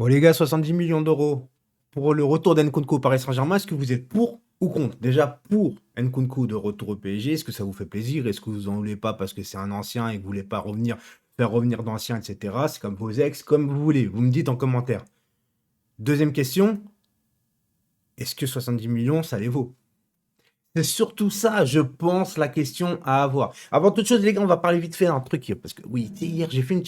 Bon, les gars, 70 millions d'euros pour le retour d'Nkunku au Paris Saint-Germain. Est-ce que vous êtes pour ou contre? Déjà, pour Nkunku de retour au PSG, est-ce que ça vous fait plaisir? Est-ce que vous en voulez pas parce que c'est un ancien et que vous voulez pas revenir, faire revenir d'anciens, etc. C'est comme vos ex, comme vous voulez. Vous me dites en commentaire. Deuxième question, est-ce que 70 millions, ça les vaut? C'est surtout ça, je pense, la question à avoir. Avant toute chose, les gars, on va parler vite fait d'un truc. Parce que oui, tu sais, hier, j'ai fait une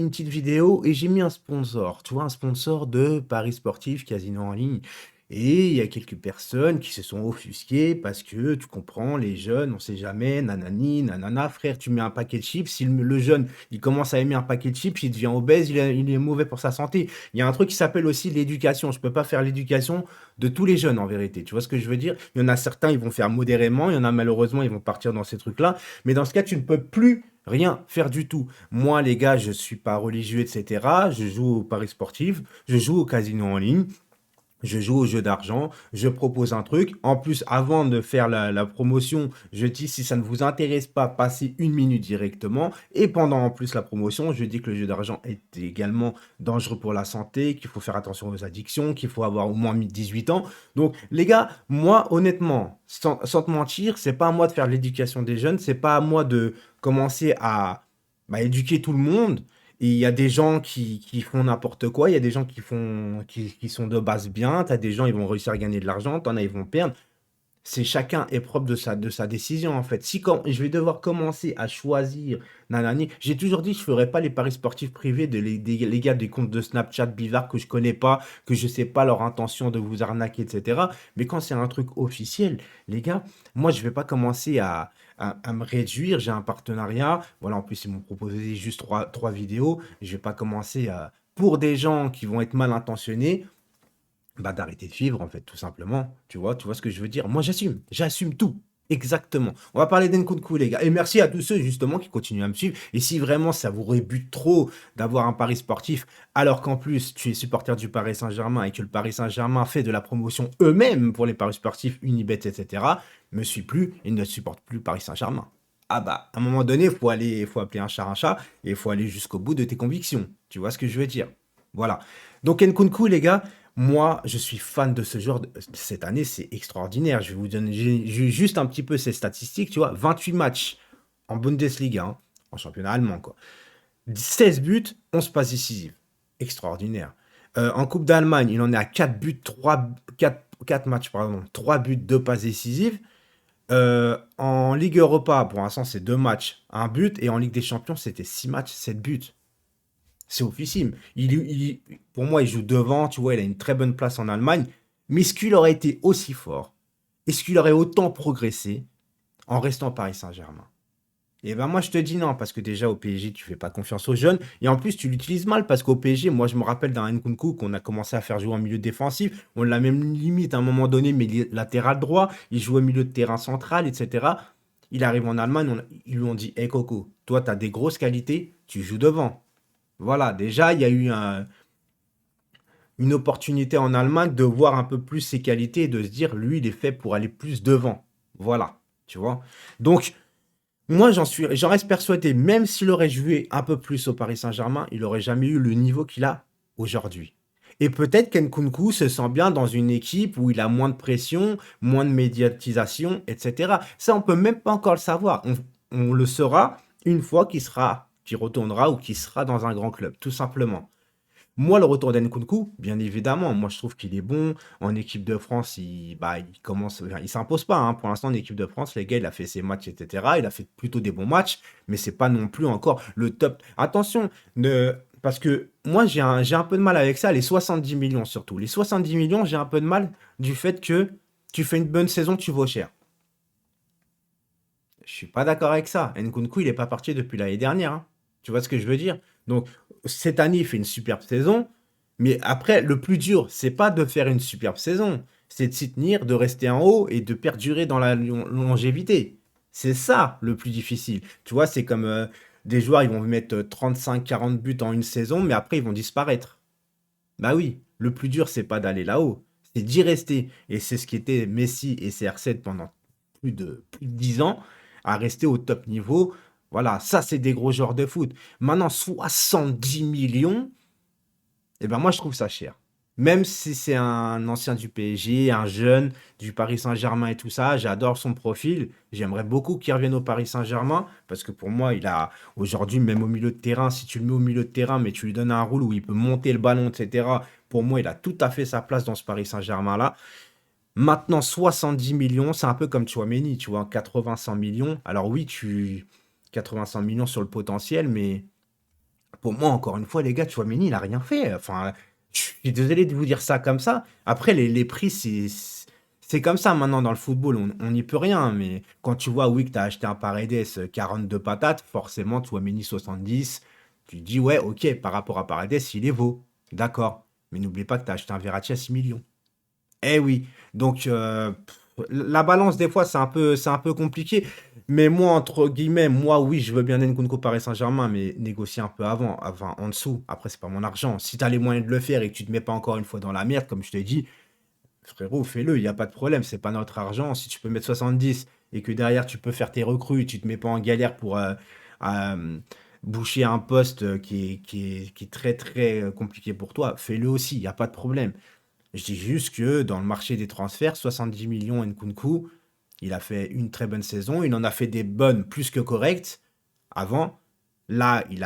petite vidéo et j'ai mis un sponsor. Tu vois, un sponsor de Paris Sportif, Casino en ligne. Et il y a quelques personnes qui se sont offusquées parce que, tu comprends, les jeunes, on sait jamais, nanani, nanana, frère, tu mets un paquet de chips. Si le jeune, il commence à aimer un paquet de chips, il devient obèse, il est mauvais pour sa santé. Il y a un truc qui s'appelle aussi l'éducation. Je peux pas faire l'éducation de tous les jeunes en vérité. Tu vois ce que je veux dire? Il y en a certains, ils vont faire modérément, il y en a malheureusement, ils vont partir dans ces trucs-là. Mais dans ce cas, tu ne peux plus rien faire du tout. Moi, les gars, je suis pas religieux, etc. Je joue au paris sportif, je joue au casino en ligne. Je joue au jeu d'argent, je propose un truc. En plus, avant de faire la promotion, je dis si ça ne vous intéresse pas, passez une minute directement. Et pendant en plus la promotion, je dis que le jeu d'argent est également dangereux pour la santé, qu'il faut faire attention aux addictions, qu'il faut avoir au moins 18 ans. Donc, les gars, moi, honnêtement, sans te mentir, c'est pas à moi de faire l'éducation des jeunes, c'est pas à moi de commencer à éduquer tout le monde. Et il y a des gens qui font n'importe quoi, il y a des gens qui sont de base bien, tu as des gens, ils vont réussir à gagner de l'argent, t'en as, ils vont perdre. C'est chacun est propre de sa décision, en fait. Si quand je vais devoir commencer à choisir, nanani, j'ai toujours dit, je ferai pas les paris sportifs privés les gars des comptes de Snapchat bizarres que je connais pas, que je sais pas leur intention de vous arnaquer, etc. Mais quand c'est un truc officiel, les gars, moi, je vais pas commencer à me réduire. J'ai un partenariat. Voilà, en plus, ils m'ont proposé juste trois vidéos. Je vais pas commencer à, pour des gens qui vont être mal intentionnés, d'arrêter de vivre, en fait, tout simplement. Tu vois ce que je veux dire? Moi, j'assume tout. Exactement. On va parler d'Nkunku, les gars. Et merci à tous ceux, justement, qui continuent à me suivre. Et si vraiment ça vous rebute trop d'avoir un pari sportif, alors qu'en plus, tu es supporter du Paris Saint-Germain et que le Paris Saint-Germain fait de la promotion eux-mêmes pour les paris sportifs, Unibet, etc., me suis plus et ne supporte plus Paris Saint-Germain. Ah bah, à un moment donné, faut appeler un chat, et il faut aller jusqu'au bout de tes convictions. Tu vois ce que je veux dire? Voilà. Donc Nkunku, les gars, moi, je suis fan de ce genre. Cette année, c'est extraordinaire. Je vais vous donner j'ai juste un petit peu ces statistiques. Tu vois, 28 matchs en Bundesliga, hein, en championnat allemand, quoi. 16 buts, 11 passes décisives. Extraordinaire. En Coupe d'Allemagne, il en est à 4 buts, 4 matchs, pardon, 3 buts, 2 passes décisives. En Ligue Europa, pour l'instant, c'est 2 matchs, un but. Et en Ligue des Champions, c'était 6 matchs, 7 buts. C'est officiel. Pour moi, il joue devant, tu vois, il a une très bonne place en Allemagne. Mais est-ce qu'il aurait été aussi fort? Est-ce qu'il aurait autant progressé en restant à Paris Saint-Germain? Et ben moi, je te dis non, parce que déjà au PSG, tu fais pas confiance aux jeunes. Et en plus, tu l'utilises mal, parce qu'au PSG, moi, je me rappelle d'un Nkunku qu'on a commencé à faire jouer en milieu défensif. On l'a même limite à un moment donné, mais latéral droit. Il jouait au milieu de terrain central, etc. Il arrive en Allemagne, ils lui ont dit, hey Coco, toi, tu as des grosses qualités, tu joues devant. Voilà, déjà, il y a eu une opportunité en Allemagne de voir un peu plus ses qualités et de se dire, lui, il est fait pour aller plus devant. Voilà, tu vois. Donc, moi, j'en reste persuadé, même s'il aurait joué un peu plus au Paris Saint-Germain, il n'aurait jamais eu le niveau qu'il a aujourd'hui. Et peut-être qu'Nkunku se sent bien dans une équipe où il a moins de pression, moins de médiatisation, etc. Ça, on peut même pas encore le savoir. On le saura une fois qu'il retournera ou qu'il sera dans un grand club, tout simplement. Moi, le retour d'Nkunku, bien évidemment, moi je trouve qu'il est bon. En équipe de France, il commence, enfin, il s'impose pas, hein. Pour l'instant, en équipe de France, les gars, il a fait ses matchs, etc. Il a fait plutôt des bons matchs, mais c'est pas non plus encore le top. Attention, parce que moi, j'ai un peu de mal avec ça, les 70 millions surtout. Les 70 millions, j'ai un peu de mal du fait que tu fais une bonne saison, tu vaux cher. Je suis pas d'accord avec ça. Nkunku, il est pas parti depuis l'année dernière, hein. Tu vois ce que je veux dire? Donc, cette année, il fait une superbe saison. Mais après, le plus dur, c'est pas de faire une superbe saison. C'est de s'y tenir, de rester en haut et de perdurer dans la longévité. C'est ça le plus difficile. Tu vois, c'est comme des joueurs, ils vont mettre 35-40 buts en une saison, mais après, ils vont disparaître. Bah oui, le plus dur, c'est pas d'aller là-haut. C'est d'y rester. Et c'est ce qui était Messi et CR7 pendant plus de 10 ans, à rester au top niveau. Voilà, ça, c'est des gros joueurs de foot. Maintenant, 70 millions, Et ben moi, je trouve ça cher. Même si c'est un ancien du PSG, un jeune du Paris Saint-Germain et tout ça, j'adore son profil. J'aimerais beaucoup qu'il revienne au Paris Saint-Germain parce que pour moi, il a aujourd'hui, même au milieu de terrain, si tu le mets au milieu de terrain, mais tu lui donnes un rôle où il peut monter le ballon, etc., pour moi, il a tout à fait sa place dans ce Paris Saint-Germain-là. Maintenant, 70 millions, c'est un peu comme Tchouaméni, tu vois, 80-100 millions. Alors oui, 80-100 millions sur le potentiel, mais pour moi, encore une fois, les gars, Tchouaméni, il a rien fait. Enfin, je suis désolé de vous dire ça comme ça. Après, les prix, c'est comme ça maintenant dans le football. On n'y peut rien. Mais quand tu vois, oui, que tu as acheté un Paredes 42 patates, forcément, Tchouaméni 70, tu te dis, ouais, ok, par rapport à Paredes, il est beau. D'accord. Mais n'oublie pas que tu as acheté un Verratti à 6 millions. Eh oui, donc la balance des fois c'est un peu compliqué. Mais moi, entre guillemets, moi oui, je veux bien Nkunku Paris Saint-Germain, mais négocier un peu avant, enfin en dessous. Après, c'est pas mon argent. Si tu as les moyens de le faire et que tu te mets pas encore une fois dans la merde, comme je te dis, frérot, fais-le, il n'y a pas de problème, c'est pas notre argent. Si tu peux mettre 70 et que derrière tu peux faire tes recrues, tu te mets pas en galère pour euh, boucher un poste qui est très très compliqué pour toi, fais-le aussi, il n'y a pas de problème. Je dis juste que dans le marché des transferts, 70 millions Nkunku, il a fait une très bonne saison. Il en a fait des bonnes plus que correctes avant. Là, il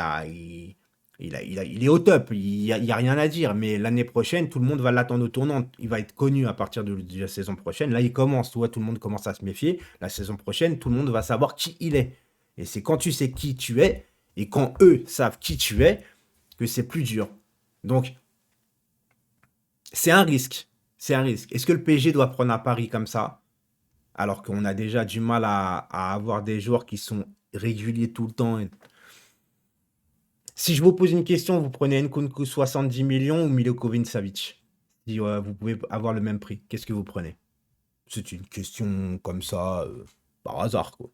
est au top. Il y a rien à dire. Mais l'année prochaine, tout le monde va l'attendre au tournant. Il va être connu à partir de la saison prochaine. Là, il commence. Tu vois, tout le monde commence à se méfier. La saison prochaine, tout le monde va savoir qui il est. Et c'est quand tu sais qui tu es et quand eux savent qui tu es que c'est plus dur. Donc, c'est un risque. C'est un risque. Est-ce que le PSG doit prendre un pari comme ça, alors qu'on a déjà du mal à avoir des joueurs qui sont réguliers tout le temps? Si je vous pose une question, vous prenez Nkunku 70 millions ou Milokovic Savic? Si vous pouvez avoir le même prix, qu'est-ce que vous prenez? C'est une question comme ça, par hasard, quoi.